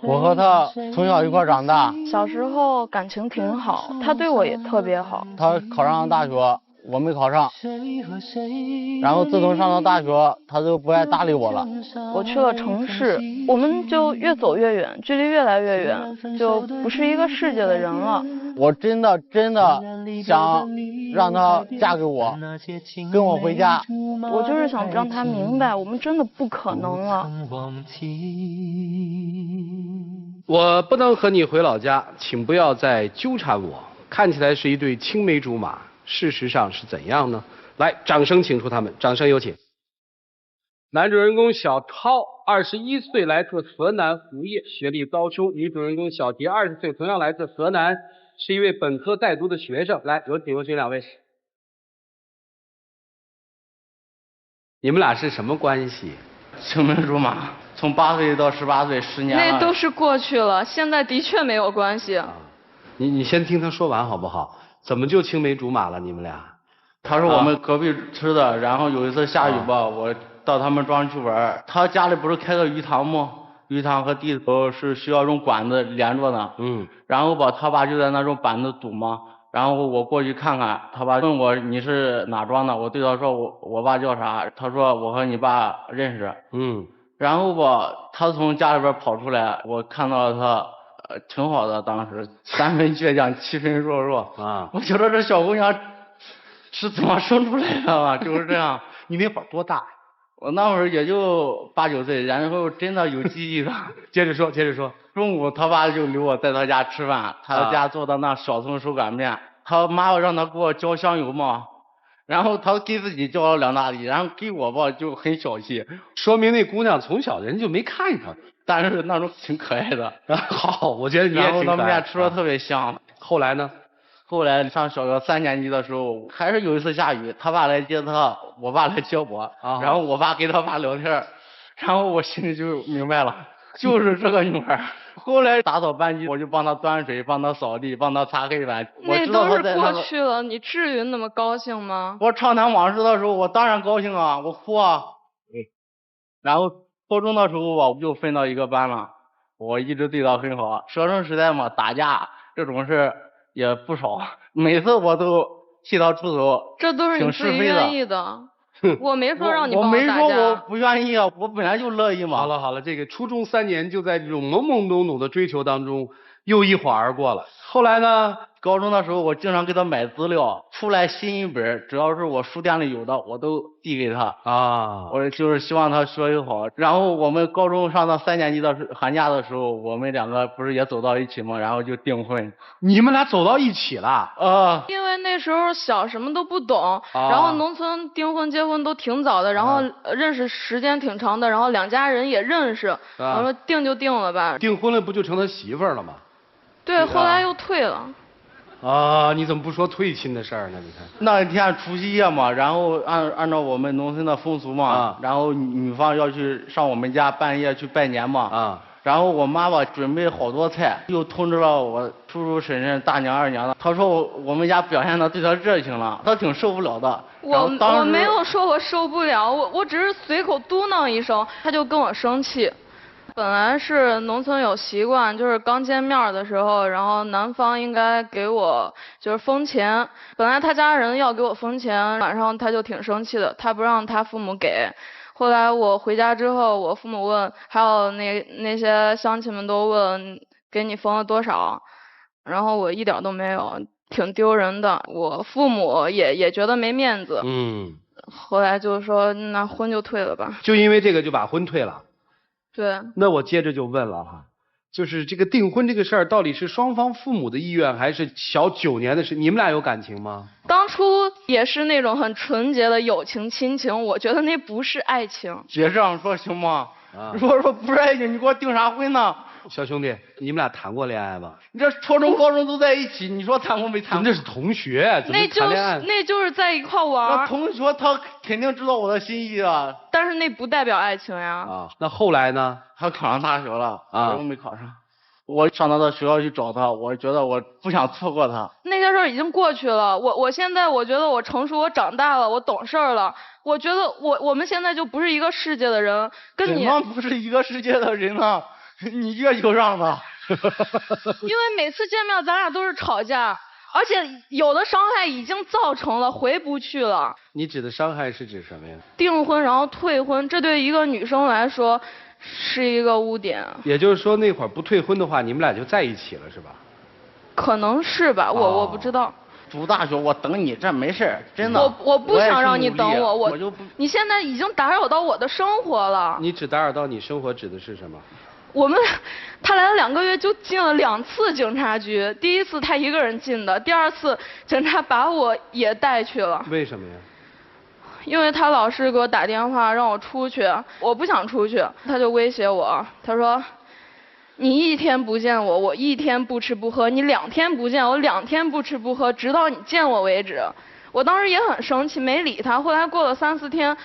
我和他从小一块长大，小时候感情挺好，他对我也特别好。他考上了大学，我没考上，然后自从上了大学，他就不爱搭理我了。我去了城市，我们就越走越远，距离越来越远，就不是一个世界的人了。我真的想让她嫁给我，跟我回家。我就是想让她明白，我们真的不可能了。我不能和你回老家，请不要再纠缠我。看起来是一对青梅竹马，事实上是怎样呢？来，掌声请出他们，掌声有请。男主人公小涛，21岁，来自河南胡叶，学历高中；女主人公小蝶，20岁，同样来自河南，是一位本科在读的学生。来，有请两位。你们俩是什么关系？青梅竹马，从8岁到18岁10年了。那都是过去了，现在的确没有关系。你先听他说完好不好？怎么就青梅竹马了？你们俩？他是我们隔壁吃的，然后有一次下雨吧，我到他们庄去玩，他家里不是开个鱼塘吗？鱼塘和地头是需要用管子连着的，然后吧，他爸就在那种板子堵嘛，然后我过去看看，他爸问我你是哪庄的，我对他说我爸叫啥，他说我和你爸认识，然后吧，他从家里边跑出来，我看到他挺好的，当时3分倔强7分弱弱啊，我觉得这小姑娘是怎么生出来的吧，就是这样。你那会儿多大？我那会儿也就8、9岁，然后真的有记忆的。接着说。中午他爸就留我在他家吃饭，他家做的那小葱手擀面，他妈让他给我浇香油嘛，然后他给自己浇了2大滴，然后给我吧就很小气，说明那姑娘从小人就没看上，但是那种挺可爱的。好，我觉得你也挺可爱。然后他面吃的特别香。后来呢？后来上小学3年级的时候，还是有一次下雨，他爸来接他，我爸来接我，然后我爸跟他爸聊天，然后我心里就明白了，就是这个女孩。后来打扫班级，我就帮他端水，帮他扫地，帮他擦黑板。那都是过去了，你至于那么高兴吗？我畅谈往事的时候，我当然高兴啊，我哭啊。然后高中的时候吧，我就分到一个班了，我一直对他很好。学生时代嘛，打架这种事也不少，每次我都替他出头，这都是你自己愿意的。我没说让你帮我没说我打不愿意啊，我本来就乐意嘛。好了，这个初中3年就在这种懵懵懂懂的追求当中，又一晃而过了。后来呢？高中的时候我经常给他买资料，出来新一本，只要是我书店里有的，我都递给他啊。我就是希望他学习好。然后我们高中上到3年级的寒假的时候，我们2个不是也走到一起吗？然后就订婚。你们俩走到一起了？啊。因为那时候小，什么都不懂，然后农村订婚结婚都挺早的，然后认识时间挺长的，然后2家人也认识，我说定就定了吧。订婚了不就成他媳妇儿了吗？对，后来又退了。啊，你怎么不说退亲的事儿呢？你看那天除夕夜嘛，然后按照我们农村的风俗嘛，然后女方要去上我们家半夜去拜年嘛，然后我妈吧准备好多菜，又通知了我叔叔婶婶大娘二娘的，她说我们家表现的对她热情了，她挺受不了的。我没有说我受不了，我只是随口嘟囔一声，她就跟我生气。本来是农村有习惯，就是刚见面的时候，然后男方应该给我就是封钱。本来他家人要给我封钱，晚上他就挺生气的，他不让他父母给。后来我回家之后，我父母问，还有那些乡亲们都问给你封了多少，然后我一点都没有，挺丢人的。我父母也觉得没面子。后来就说那婚就退了吧。就因为这个就把婚退了。对，那我接着就问了哈，就是这个订婚这个事儿，到底是双方父母的意愿，还是小9年的事？你们俩有感情吗？当初也是那种很纯洁的友情亲情，我觉得那不是爱情。别这样说行吗？如果说不是爱情，你给我订啥婚呢？小兄弟，你们俩谈过恋爱吗？你这初中、高中都在一起，你说谈过没谈过？那是同学，怎么谈恋爱？那就是在一块玩。那同学他肯定知道我的心意啊。但是那不代表爱情呀。那后来呢？他考上大学了，我没考上。我上他的学校去找他，我觉得我不想错过他。那些事儿已经过去了，我现在我觉得我成熟，我长大了，我懂事儿了。我觉得我们现在就不是一个世界的人，跟你怎么不是一个世界的人呢？你越就让吧。因为每次见面咱俩都是吵架，而且有的伤害已经造成了，回不去了。你指的伤害是指什么呀？订婚然后退婚，这对一个女生来说是一个污点。也就是说那会儿不退婚的话，你们俩就在一起了是吧？可能是吧，我不知道。读大学我等你，这没事儿，真的。我不想让你等我，我就不。你现在已经打扰到我的生活了。你只打扰到你生活指的是什么？他来了2个月就进了2次警察局，第一次他一个人进的，第2次警察把我也带去了。为什么呀？因为他老是给我打电话让我出去，我不想出去，他就威胁我，他说你1天不见我，我1天不吃不喝；你2天不见我，2天不吃不喝，直到你见我为止。我当时也很生气，没理他。后来过了3、4天，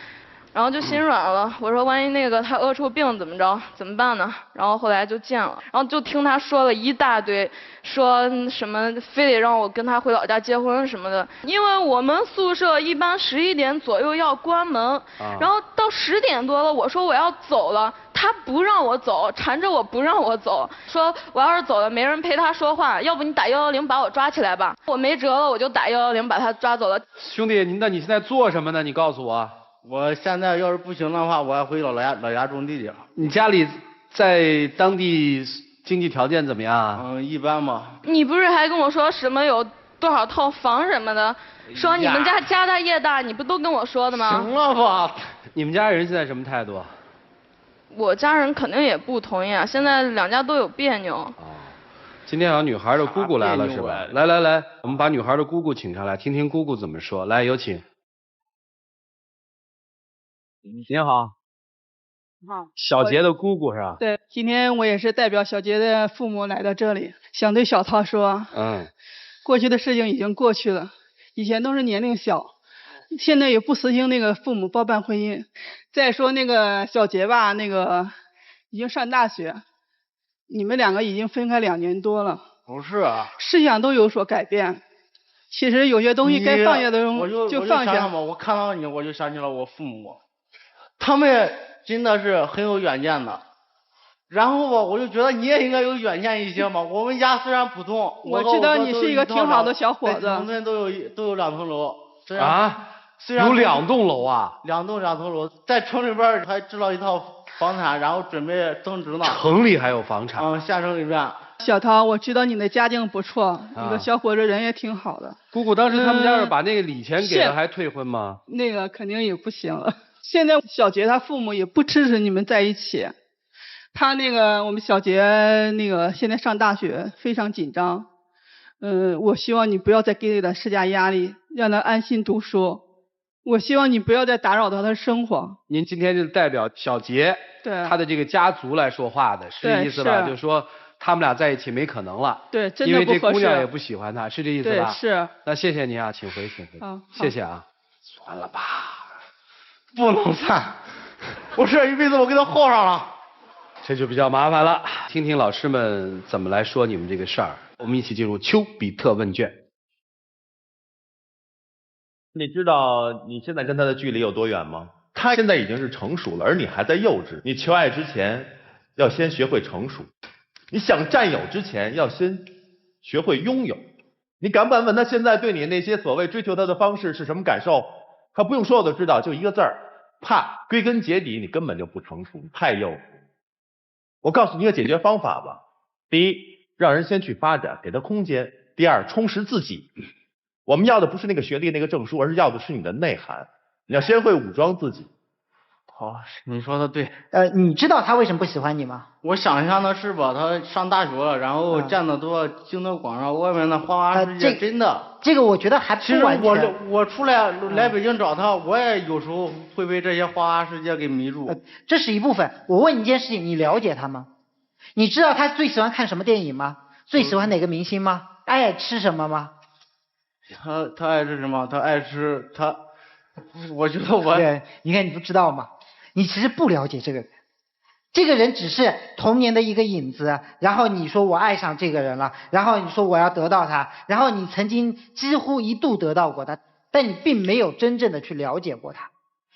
然后就心软了。我说万一他饿出病怎么着？怎么办呢？然后后来就见了，然后就听他说了一大堆，说什么非得让我跟他回老家结婚什么的。因为我们宿舍一般11点左右要关门，然后到10点多了，我说我要走了。他不让我走，缠着我不让我走，说我要是走了没人陪他说话，要不你打110把我抓起来吧。我没辙了，我就打110把他抓走了。兄弟，那你现在做什么呢？你告诉我。我现在要是不行的话，我要回老家种地去。你家里在当地经济条件怎么样啊？一般吧。你不是还跟我说什么有多少套房什么的，说你们家大业大，你不都跟我说的吗？行了吧。你们家人现在什么态度？我家人肯定也不同意啊，现在2家都有别扭。哦，今天好像女孩的姑姑来了是吧？来，我们把女孩的姑姑请上来，听听姑姑怎么说。来，有请。您好。好。小杰的姑姑是吧？对，今天我也是代表小杰的父母来到这里，想对小涛说，过去的事情已经过去了，以前都是年龄小。现在也不实行那个父母包办婚姻。再说那个小杰吧，已经上大学，你们2个已经分开2年多了。不是啊。思想都有所改变。其实有些东西该放下的东西就放下。我看到你，我就想起了我父母，他们真的是很有远见的。然后吧，我就觉得你也应该有远见一些嘛。我们家虽然普通，我知道你是一个挺好的小伙子。农村都有2层楼。啊？有2栋楼啊？2层楼，在城里边还置了一套房产，然后准备增值呢。城里还有房产？县城里边。小涛，我知道你的家境不错，你的小伙子人也挺好的。姑姑，当时他们家是把那个礼钱给了还退婚吗？那个肯定也不行了。现在小杰他父母也不支持你们在一起。他我们小杰现在上大学，非常紧张。我希望你不要再给他施加压力，让他安心读书。我希望你不要再打扰到他的生活。您今天就代表小杰他的这个家族来说话的，是这意思吧？就是说他们俩在一起没可能了。对，真的不合适。因为这姑娘也不喜欢他，是这意思吧？对，是。那谢谢您啊，请回。谢谢啊。算了吧，不能算，我这一辈子我给他耗上了。这就比较麻烦了。听听老师们怎么来说你们这个事儿。我们一起进入丘比特问卷。你知道你现在跟他的距离有多远吗？他现在已经是成熟了，而你还在幼稚。你求爱之前要先学会成熟，你想占有之前要先学会拥有。你敢不敢问他现在对你那些所谓追求他的方式是什么感受？他不用说我都知道，就一个字儿，怕。归根结底你根本就不成熟，太幼稚。我告诉你一个解决方法吧。第一，让人先去发展，给他空间。第二，充实自己。我们要的不是那个学历那个证书，而是要的是你的内涵。你要先会武装自己。好，你说的对。你知道他为什么不喜欢你吗？我想象的是吧，他上大学了，然后见得多，经得广，然后外面的花花世界真的。这个我觉得还不完全。其实我出来北京找他，我也有时候会被这些花花世界给迷住。这是一部分。我问你一件事情，你了解他吗？你知道他最喜欢看什么电影吗？最喜欢哪个明星吗？爱吃什么吗？他爱吃什么？他爱吃我觉得对，你看你不知道吗？你其实不了解这个人，这个人只是童年的一个影子。然后你说我爱上这个人了，然后你说我要得到他，然后你曾经几乎一度得到过他，但你并没有真正的去了解过他。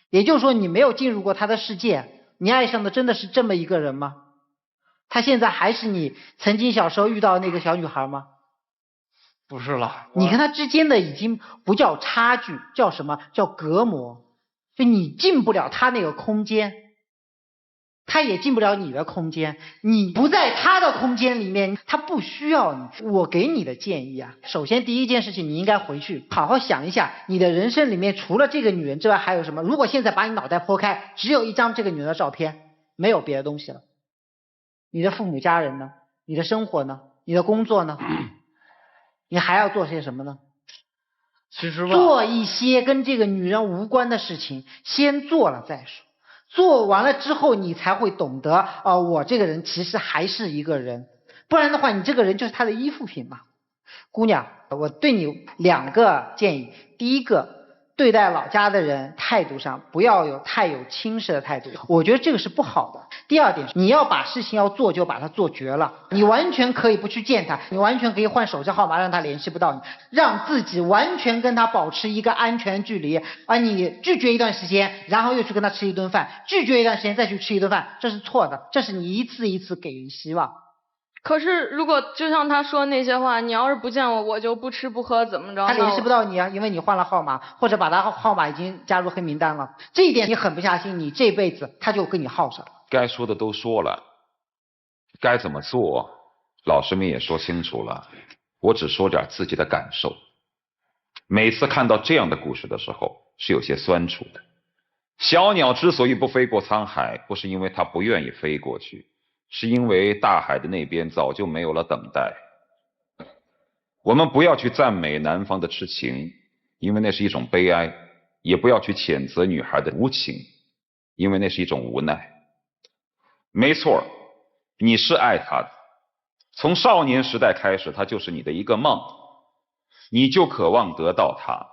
也就是说，你没有进入过他的世界。你爱上的真的是这么一个人吗？她现在还是你曾经小时候遇到的那个小女孩吗？不是了。你跟她之间的已经不叫差距，叫什么？叫隔膜。就你进不了她那个空间，她也进不了你的空间，你不在她的空间里面，她不需要你。我给你的建议啊，首先第一件事情，你应该回去好好想一下，你的人生里面除了这个女人之外还有什么？如果现在把你脑袋剖开，只有一张这个女人的照片，没有别的东西了，你的父母家人呢？你的生活呢？你的工作呢？你还要做些什么呢？其实吧，做一些跟这个女人无关的事情，先做了再说。做完了之后，你才会懂得我这个人其实还是一个人，不然的话，你这个人就是他的依附品嘛。姑娘，我对你2个建议，第一个，对待老家的人态度上不要有太有轻视的态度，我觉得这个是不好的。第二点，你要把事情要做就把它做绝了，你完全可以不去见他，你完全可以换手机号码让他联系不到你，让自己完全跟他保持一个安全距离，而你拒绝一段时间，然后又去跟他吃一顿饭，拒绝一段时间再去吃一顿饭，这是错的，这是你一次一次给予希望。可是如果就像他说那些话，你要是不见我，我就不吃不喝怎么着？他联系不到你啊，因为你换了号码，或者把他号码已经加入黑名单了。这一点你狠不下心，你这辈子他就跟你耗上了。该说的都说了，该怎么做，老师们也说清楚了。我只说点自己的感受。每次看到这样的故事的时候，是有些酸楚的。小鸟之所以不飞过沧海，不是因为它不愿意飞过去，是因为大海的那边早就没有了等待。我们不要去赞美南方的痴情，因为那是一种悲哀；也不要去谴责女孩的无情，因为那是一种无奈。没错，你是爱她的，从少年时代开始，她就是你的一个梦，你就渴望得到她。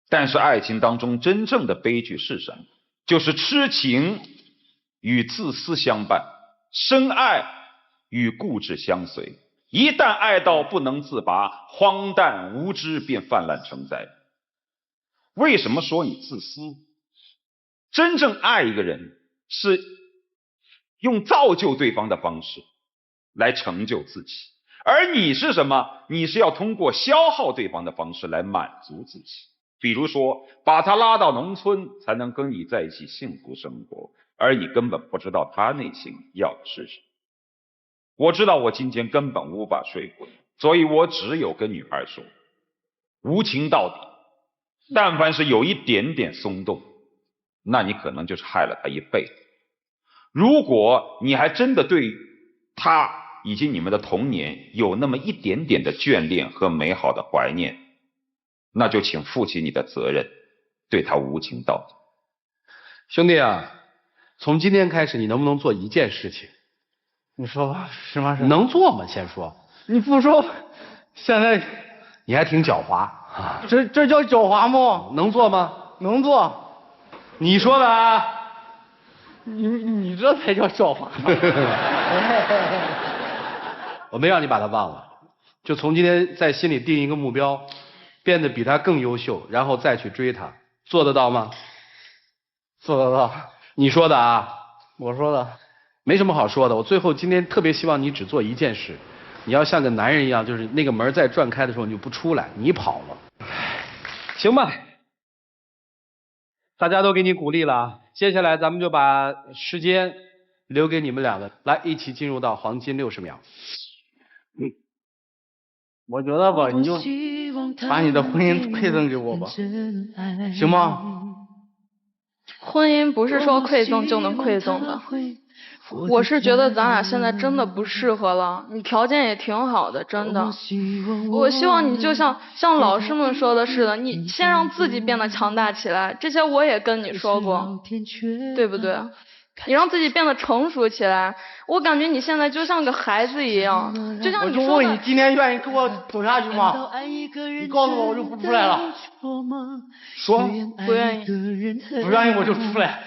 但是爱情当中真正的悲剧是什么？就是痴情与自私相伴，深爱与固执相随。一旦爱到不能自拔，荒诞无知便泛滥成灾。为什么说你自私？真正爱一个人是用造就对方的方式来成就自己，而你是什么？你是要通过消耗对方的方式来满足自己。比如说把他拉到农村才能跟你在一起幸福生活，而你根本不知道他内心要的是什么。我知道我今天根本无法说服你，所以我只有跟女孩说，无情到底。但凡是有一点点松动，那你可能就是害了她一辈子。如果你还真的对她以及你们的童年有那么一点点的眷恋和美好的怀念，那就请负起你的责任，对她无情到底。兄弟啊，从今天开始你能不能做一件事情？你说吧，什么事？能做吗？先说。你不说，现在你还挺狡猾啊！这叫狡猾吗？能做吗？能做。你说的啊。你这才叫狡猾。我没让你把他忘了，就从今天在心里定一个目标，变得比他更优秀，然后再去追他，做得到吗？做得到。你说的啊？我说的。没什么好说的，我最后今天特别希望你只做一件事，你要像个男人一样，就是那个门再转开的时候你就不出来，你跑了。行吧，大家都给你鼓励了，接下来咱们就把时间留给你们两个，来一起进入到黄金60秒。我觉得吧，你就把你的婚姻馈赠给我吧，行吗？婚姻不是说馈赠就能馈赠的。我是觉得咱俩现在真的不适合了，你条件也挺好的，真的。我希望你就像老师们说的似的，你先让自己变得强大起来，这些我也跟你说过，对不对？你让自己变得成熟起来，我感觉你现在就像个孩子一样，就像你说的。我就问你，今天愿意跟我走下去吗？你告诉我，我就不出来了。说不愿意，不愿意我就出来。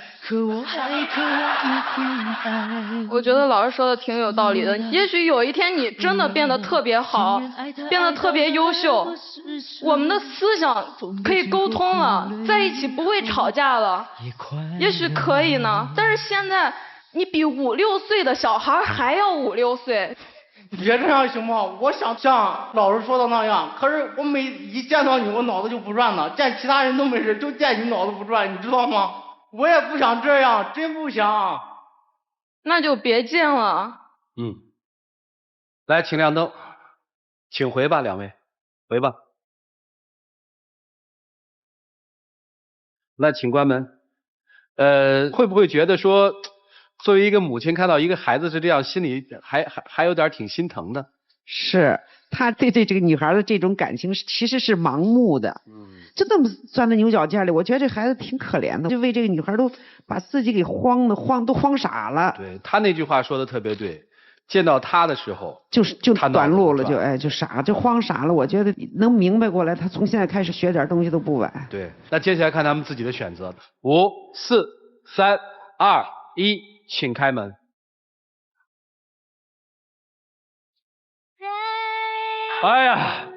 我觉得老师说的挺有道理的，也许有一天你真的变得特别好，变得特别优秀，我们的思想可以沟通了，在一起不会吵架了，也许可以呢。但是现在你比5、6岁的小孩还要5、6岁。别这样行吗？我想像老师说的那样，可是我一见到你，我脑子就不转了，见其他人都没事，就见你脑子不转，你知道吗？我也不想这样，真不想。那就别见了。来，请亮灯，请回吧，2位，回吧。那请关门。会不会觉得说，作为一个母亲看到一个孩子是这样，心里还有点挺心疼的？是，他对这个女孩的这种感情其实是盲目的。就这么钻到牛角尖里，我觉得这孩子挺可怜的，就为这个女孩都把自己给慌傻了。对，他那句话说的特别对。见到他的时候，就短路了，就傻，就慌傻了。我觉得能明白过来，他从现在开始学点东西都不晚。对，那接下来看他们自己的选择。5、4、3、2、1，请开门。哎呀，